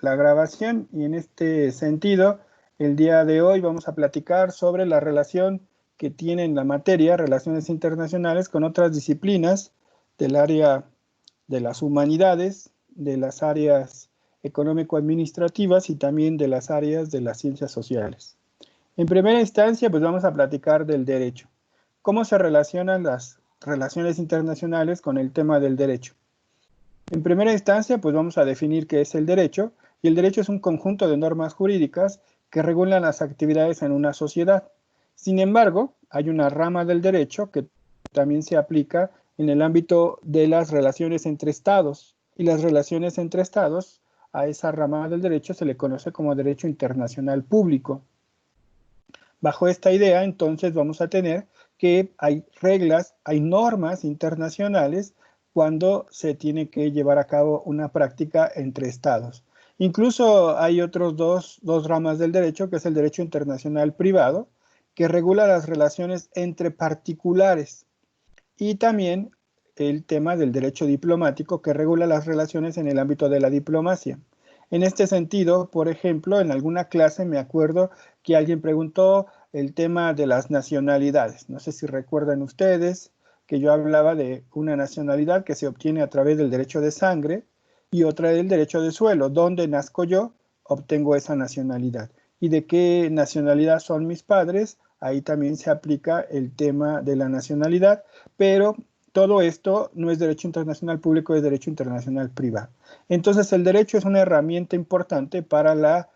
la grabación y en este sentido, el día de hoy vamos a platicar sobre la relación que tiene la materia, relaciones internacionales, con otras disciplinas del área de las humanidades, de las áreas económico-administrativas y también de las áreas de las ciencias sociales. En primera instancia, pues vamos a platicar del derecho. ¿Cómo se relacionan las relaciones internacionales con el tema del derecho? En primera instancia, pues vamos a definir qué es el derecho, y el derecho es un conjunto de normas jurídicas que regulan las actividades en una sociedad. Sin embargo, hay una rama del derecho que también se aplica en el ámbito de las relaciones entre estados, y las relaciones entre estados, a esa rama del derecho se le conoce como derecho internacional público. Bajo esta idea, entonces, vamos a tener que hay reglas, hay normas internacionales cuando se tiene que llevar a cabo una práctica entre estados. Incluso hay otros dos ramas del derecho, que es el derecho internacional privado, que regula las relaciones entre particulares, y también el tema del derecho diplomático, que regula las relaciones en el ámbito de la diplomacia. En este sentido, por ejemplo, en alguna clase me acuerdo que alguien preguntó el tema de las nacionalidades. No sé si recuerdan ustedes que yo hablaba de una nacionalidad que se obtiene a través del derecho de sangre y otra del derecho de suelo. Donde nazco yo, obtengo esa nacionalidad. ¿Y de qué nacionalidad son mis padres? Ahí también se aplica el tema de la nacionalidad, pero todo esto no es derecho internacional público, es derecho internacional privado. Entonces, el derecho es una herramienta importante para la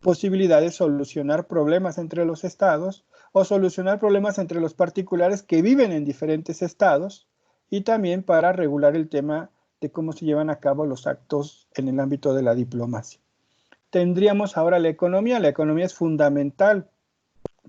posibilidad de solucionar problemas entre los estados o solucionar problemas entre los particulares que viven en diferentes estados, y también para regular el tema de cómo se llevan a cabo los actos en el ámbito de la diplomacia. Tendríamos ahora la economía. La economía es fundamental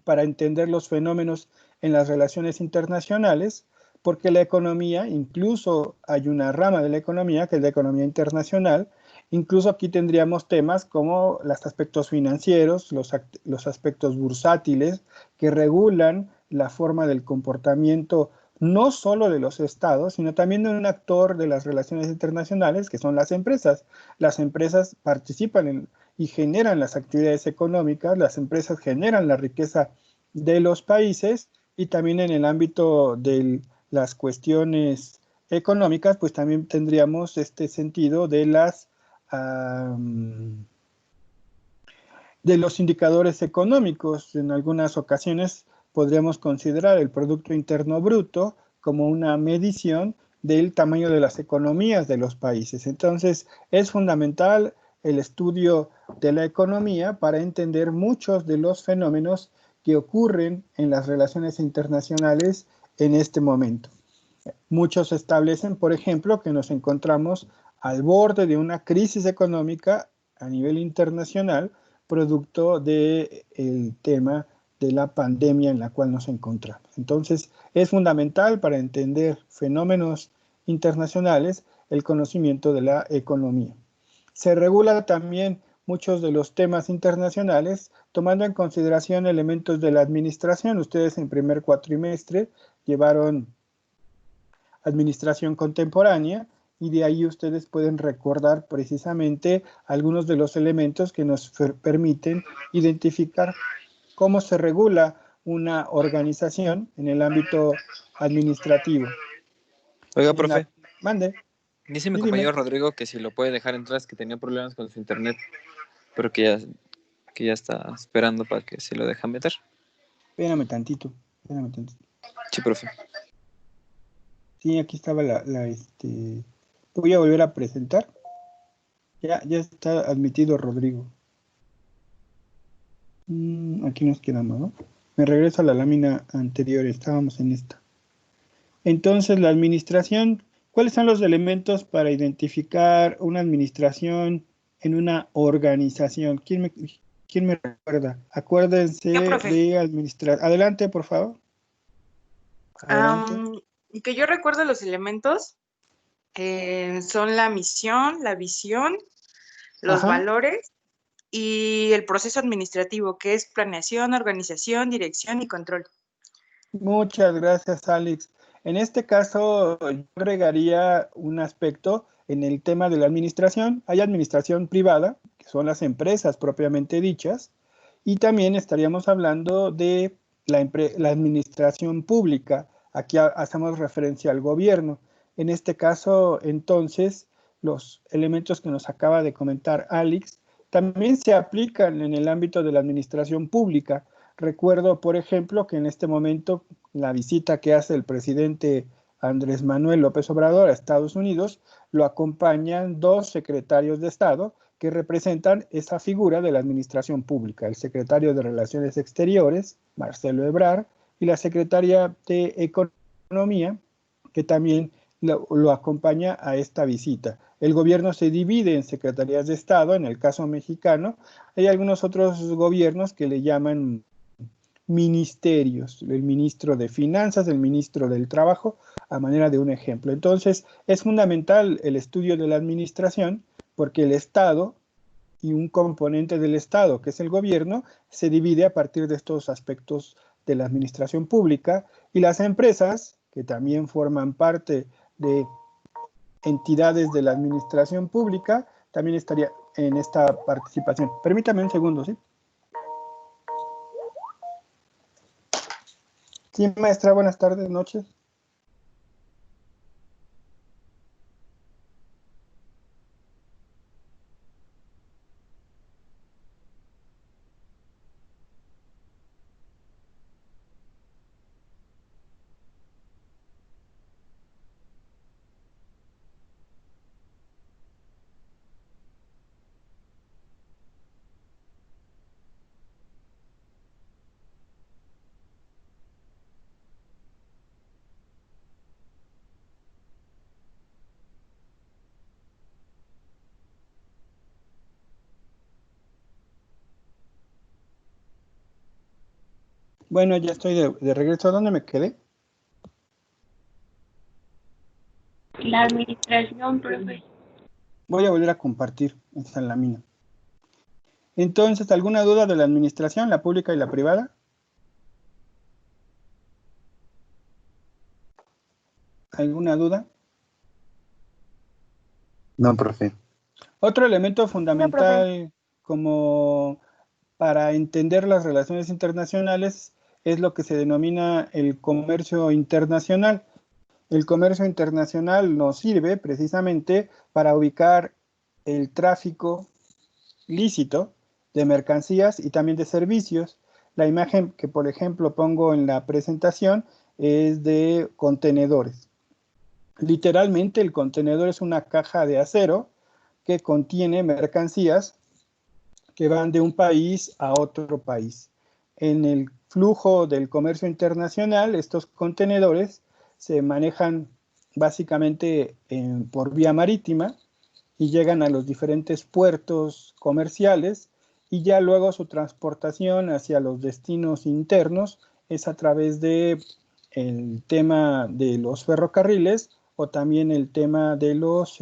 para entender los fenómenos en las relaciones internacionales, porque la economía, incluso hay una rama de la economía que es la economía internacional. Incluso aquí tendríamos temas como los aspectos financieros, los aspectos bursátiles, que regulan la forma del comportamiento no solo de los estados, sino también de un actor de las relaciones internacionales, que son las empresas. Las empresas participan y generan las actividades económicas, las empresas generan la riqueza de los países, y también en el ámbito de las cuestiones económicas, pues también tendríamos este sentido de de los indicadores económicos. En algunas ocasiones podríamos considerar el Producto Interno Bruto como una medición del tamaño de las economías de los países. Entonces, es fundamental el estudio de la economía para entender muchos de los fenómenos que ocurren en las relaciones internacionales en este momento. Muchos establecen, por ejemplo, que nos encontramos al borde de una crisis económica a nivel internacional, producto del tema de la pandemia en la cual nos encontramos. Entonces, es fundamental para entender fenómenos internacionales el conocimiento de la economía. Se regula también muchos de los temas internacionales tomando en consideración elementos de la administración. Ustedes en primer cuatrimestre llevaron administración contemporánea, y de ahí ustedes pueden recordar precisamente algunos de los elementos que nos permiten identificar cómo se regula una organización en el ámbito administrativo. Oiga, profe, Mande. dice mi Sí, compañero dime. Rodrigo que si lo puede dejar entrar, es que tenía problemas con su internet, pero que ya está esperando para que se lo dejan meter. Espérame tantito. Espérame tantito. Sí, profe. Sí, aquí estaba voy a volver a presentar. Ya está admitido Rodrigo. Aquí nos quedamos, ¿no? Me regreso a la lámina anterior, estábamos en esta. Entonces, la administración, ¿cuáles son los elementos para identificar una administración en una organización? ¿Quién me recuerda? Acuérdense Yo, profe. de administrar. Adelante, por favor. Adelante. Que yo recuerdo los elementos son la misión, la visión, los valores y el proceso administrativo, que es planeación, organización, dirección y control. Muchas gracias, Alex. En este caso, yo agregaría un aspecto, en el tema de la administración, hay administración privada, que son las empresas propiamente dichas, y también estaríamos hablando de la administración pública. Aquí hacemos referencia al gobierno. En este caso, entonces, los elementos que nos acaba de comentar Alex también se aplican en el ámbito de la administración pública. Recuerdo, por ejemplo, que en este momento la visita que hace el presidente Andrés Manuel López Obrador a Estados Unidos, lo acompañan 2 secretarios de Estado que representan esa figura de la administración pública, el secretario de Relaciones Exteriores, Marcelo Ebrard, y la secretaria de Economía, que también lo acompaña a esta visita. El gobierno se divide en secretarías de Estado, en el caso mexicano. Hay algunos otros gobiernos que le llaman ministerios, el ministro de Finanzas, el ministro del Trabajo, a manera de un ejemplo. Entonces, es fundamental el estudio de la administración porque el Estado y un componente del Estado, que es el gobierno, se divide a partir de estos aspectos de la administración pública, y las empresas, que también forman parte de entidades de la administración pública, también estaría en esta participación. Permítame un segundo, ¿sí? Sí, maestra, buenas tardes, noches. Bueno, ya estoy de regreso. ¿Dónde me quedé? La administración, profe. Voy a volver a compartir esta lámina. Entonces, ¿alguna duda de la administración, la pública y la privada? ¿Alguna duda? No, profe. Otro elemento fundamental como para entender las relaciones internacionales es lo que se denomina el comercio internacional. El comercio internacional nos sirve precisamente para ubicar el tráfico lícito de mercancías y también de servicios. La imagen que, por ejemplo, pongo en la presentación es de contenedores. Literalmente, el contenedor es una caja de acero que contiene mercancías que van de un país a otro país. En el flujo del comercio internacional, estos contenedores se manejan básicamente por vía marítima y llegan a los diferentes puertos comerciales, y ya luego su transportación hacia los destinos internos es a través de el tema de los ferrocarriles o también el tema de los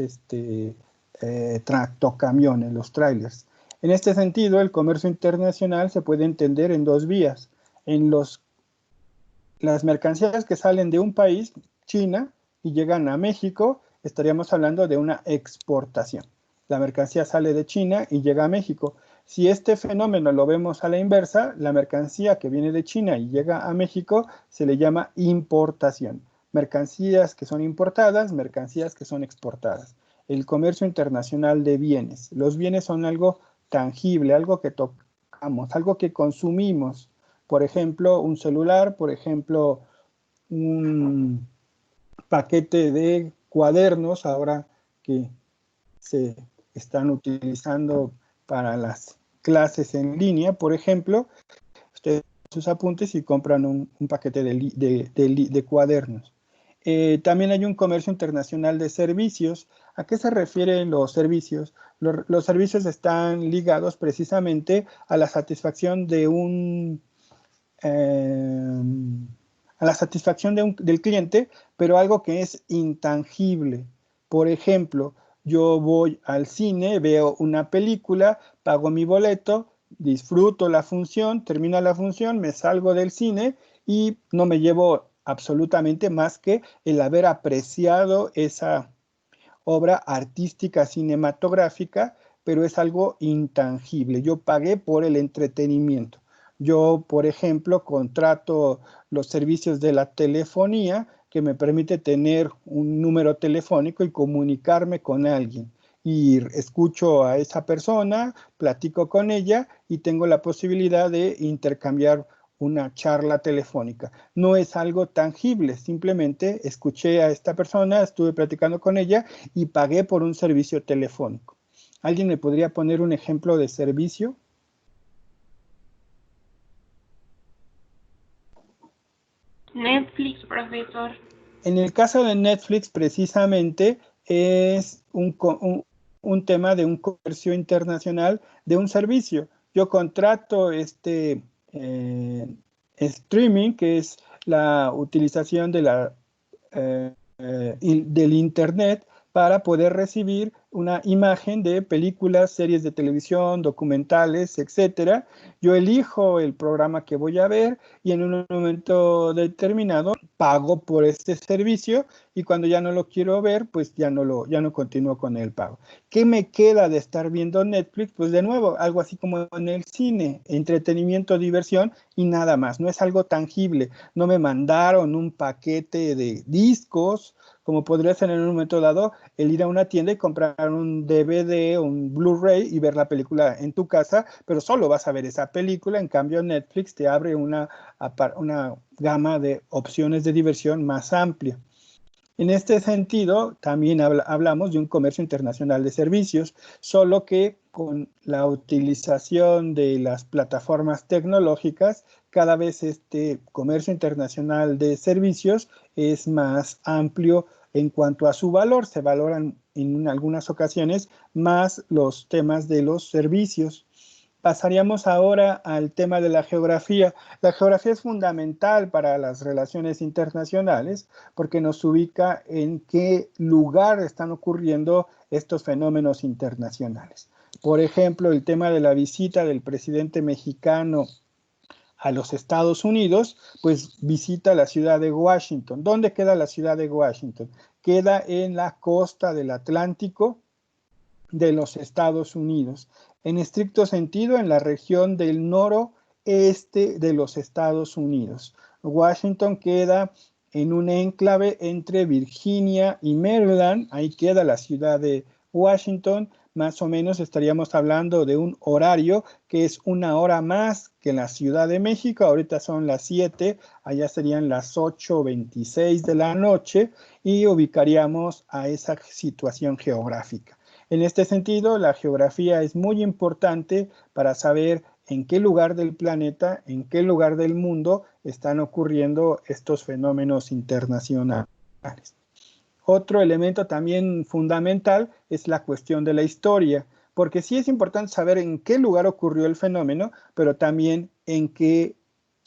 tractocamiones, los trailers. En este sentido, el comercio internacional se puede entender en 2 vías. En las mercancías que salen de un país, China, y llegan a México, estaríamos hablando de una exportación. La mercancía sale de China y llega a México. Si este fenómeno lo vemos a la inversa, la mercancía que viene de China y llega a México se le llama importación. Mercancías que son importadas, mercancías que son exportadas. El comercio internacional de bienes. Los bienes son algo tangible, algo que tocamos, algo que consumimos. Por ejemplo, un celular, por ejemplo, un paquete de cuadernos, ahora que se están utilizando para las clases en línea, por ejemplo, ustedes sus apuntes y compran un paquete de cuadernos. También hay un comercio internacional de servicios. ¿A qué se refieren los servicios? Los servicios están ligados precisamente a la satisfacción de del cliente, pero algo que es intangible. Por ejemplo, yo voy al cine, veo una película, pago mi boleto, disfruto la función, termina la función, me salgo del cine y no me llevo absolutamente más que el haber apreciado esa obra artística cinematográfica, pero es algo intangible. Yo pagué por el entretenimiento. Yo, por ejemplo, contrato los servicios de la telefonía que me permite tener un número telefónico y comunicarme con alguien. Y escucho a esa persona, platico con ella y tengo la posibilidad de intercambiar una charla telefónica. No es algo tangible, simplemente escuché a esta persona, estuve platicando con ella y pagué por un servicio telefónico. ¿Alguien me podría poner un ejemplo de servicio? Netflix, profesor. En el caso de Netflix, precisamente, es un tema de un comercio internacional de un servicio. Yo contrato streaming, que es la utilización de del Internet para poder recibir una imagen de películas, series de televisión, documentales, etcétera. Yo elijo el programa que voy a ver y en un momento determinado pago por este servicio y cuando ya no lo quiero ver, pues ya no continúo con el pago. ¿Qué me queda de estar viendo Netflix? Pues de nuevo, algo así como en el cine, entretenimiento, diversión y nada más. No es algo tangible. No me mandaron un paquete de discos, como podría ser en un momento dado el ir a una tienda y comprar un DVD o un Blu-ray y ver la película en tu casa, pero solo vas a ver esa película. En cambio, Netflix te abre una gama de opciones de diversión más amplia. En este sentido, también hablamos de un comercio internacional de servicios, solo que con la utilización de las plataformas tecnológicas, cada vez este comercio internacional de servicios es más amplio en cuanto a su valor. Se valoran en algunas ocasiones más los temas de los servicios. Pasaríamos ahora al tema de la geografía. La geografía es fundamental para las relaciones internacionales porque nos ubica en qué lugar están ocurriendo estos fenómenos internacionales. Por ejemplo, el tema de la visita del presidente mexicano a los Estados Unidos, pues visita la ciudad de Washington. ¿Dónde queda la ciudad de Washington? Queda en la costa del Atlántico de los Estados Unidos. En estricto sentido, en la región del noroeste de los Estados Unidos. Washington queda en un enclave entre Virginia y Maryland. Ahí queda la ciudad de Washington. Más o menos estaríamos hablando de un horario que es una hora más que en la Ciudad de México. Ahorita son las 7, allá serían las 8:26 de la noche y ubicaríamos a esa situación geográfica. En este sentido, la geografía es muy importante para saber en qué lugar del planeta, en qué lugar del mundo están ocurriendo estos fenómenos internacionales. Otro elemento también fundamental es la cuestión de la historia, porque sí es importante saber en qué lugar ocurrió el fenómeno, pero también en qué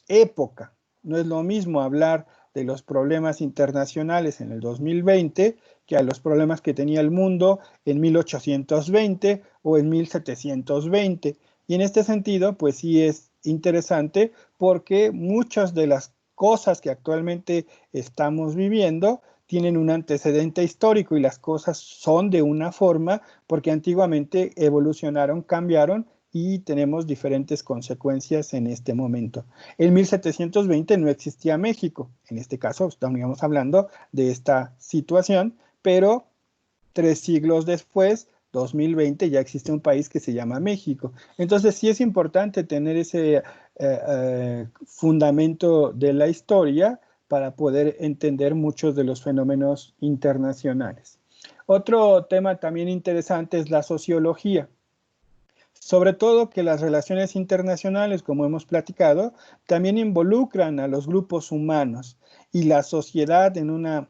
época. No es lo mismo hablar de los problemas internacionales en el 2020 que a los problemas que tenía el mundo en 1820 o en 1720. Y en este sentido, pues sí es interesante porque muchas de las cosas que actualmente estamos viviendo tienen un antecedente histórico y las cosas son de una forma porque antiguamente evolucionaron, cambiaron y tenemos diferentes consecuencias en este momento. En 1720 no existía México, en este caso estamos hablando de esta situación, pero 3 siglos después, 2020, ya existe un país que se llama México. Entonces sí es importante tener ese fundamento de la historia para poder entender muchos de los fenómenos internacionales. Otro tema también interesante es la sociología. Sobre todo que las relaciones internacionales, como hemos platicado, también involucran a los grupos humanos y la sociedad en una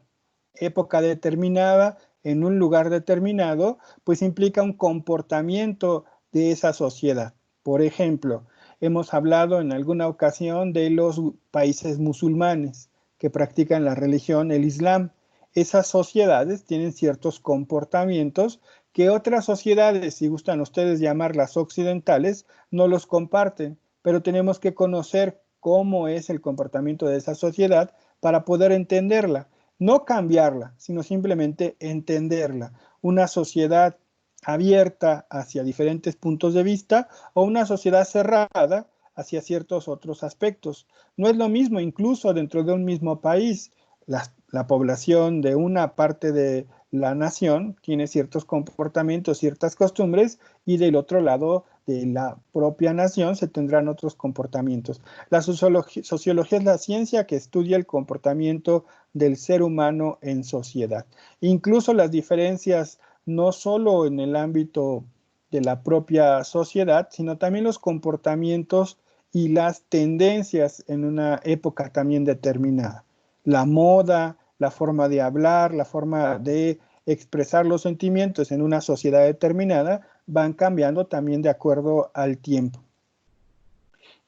época determinada, en un lugar determinado, pues implica un comportamiento de esa sociedad. Por ejemplo, hemos hablado en alguna ocasión de los países musulmanes que practican la religión, el Islam. Esas sociedades tienen ciertos comportamientos que otras sociedades, si gustan ustedes llamarlas occidentales, no los comparten, pero tenemos que conocer cómo es el comportamiento de esa sociedad para poder entenderla, no cambiarla, sino simplemente entenderla. una sociedad abierta hacia diferentes puntos de vista o una sociedad cerrada hacia ciertos otros aspectos. No es lo mismo incluso dentro de un mismo país. La población de una parte de la nación tiene ciertos comportamientos, ciertas costumbres, y del otro lado de la propia nación se tendrán otros comportamientos. La sociología es la ciencia que estudia el comportamiento del ser humano en sociedad. Incluso las diferencias no solo en el ámbito de la propia sociedad, sino también los comportamientos y las tendencias en una época también determinada. La moda, la forma de hablar, la forma de expresar los sentimientos en una sociedad determinada van cambiando también de acuerdo al tiempo.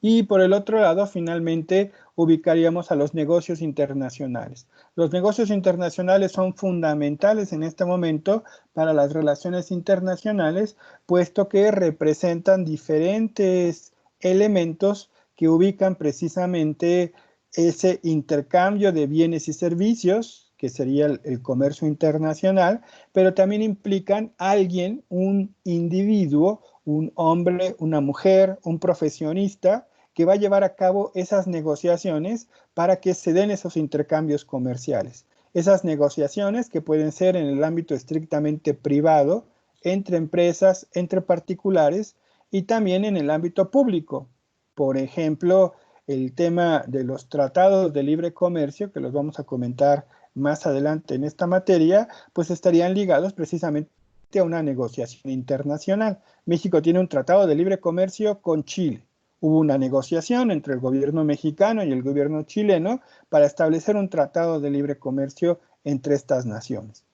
Y por el otro lado, finalmente, ubicaríamos a los negocios internacionales. Los negocios internacionales son fundamentales en este momento para las relaciones internacionales, puesto que representan diferentes elementos que ubican precisamente ese intercambio de bienes y servicios, que sería el comercio internacional, pero también implican alguien, un individuo, un hombre, una mujer, un profesionista, que va a llevar a cabo esas negociaciones para que se den esos intercambios comerciales. Esas negociaciones que pueden ser en el ámbito estrictamente privado, entre empresas, entre particulares, y también en el ámbito público. Por ejemplo, el tema de los tratados de libre comercio, que los vamos a comentar más adelante en esta materia, pues estarían ligados precisamente a una negociación internacional. México tiene un tratado de libre comercio con Chile. Hubo una negociación entre el gobierno mexicano y el gobierno chileno para establecer un tratado de libre comercio entre estas naciones.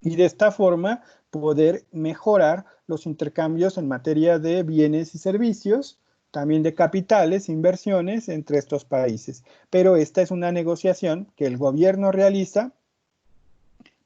Y de esta forma poder mejorar los intercambios en materia de bienes y servicios, también de capitales, inversiones entre estos países. Pero esta es una negociación que el gobierno realiza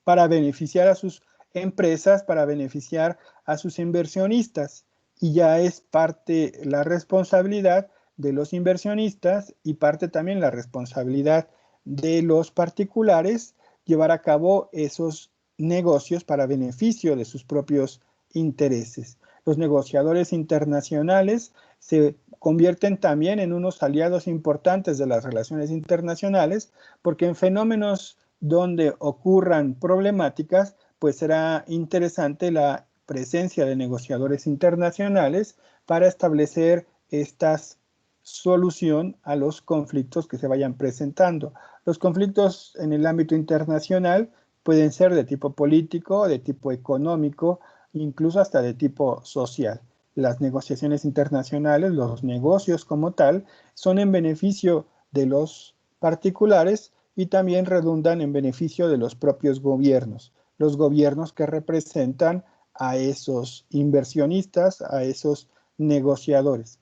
para beneficiar a sus empresas, para beneficiar a sus inversionistas. Y ya es parte la responsabilidad de los inversionistas y parte también la responsabilidad de los particulares llevar a cabo esos negocios para beneficio de sus propios intereses. Los negociadores internacionales se convierten también en unos aliados importantes de las relaciones internacionales, porque en fenómenos donde ocurran problemáticas, pues será interesante la presencia de negociadores internacionales para establecer esta solución a los conflictos que se vayan presentando. Los conflictos en el ámbito internacional pueden ser de tipo político, de tipo económico, incluso hasta de tipo social. Las negociaciones internacionales, los negocios como tal, son en beneficio de los particulares y también redundan en beneficio de los propios gobiernos. Los gobiernos que representan a esos inversionistas, a esos negociadores.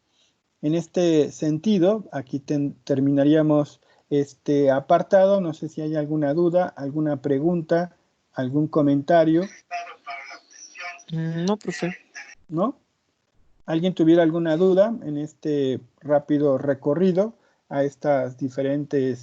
En este sentido, aquí terminaríamos este apartado. No sé si hay alguna duda, alguna pregunta, algún comentario. No, profe. ¿No? ¿Alguien tuviera alguna duda en este rápido recorrido a estas diferentes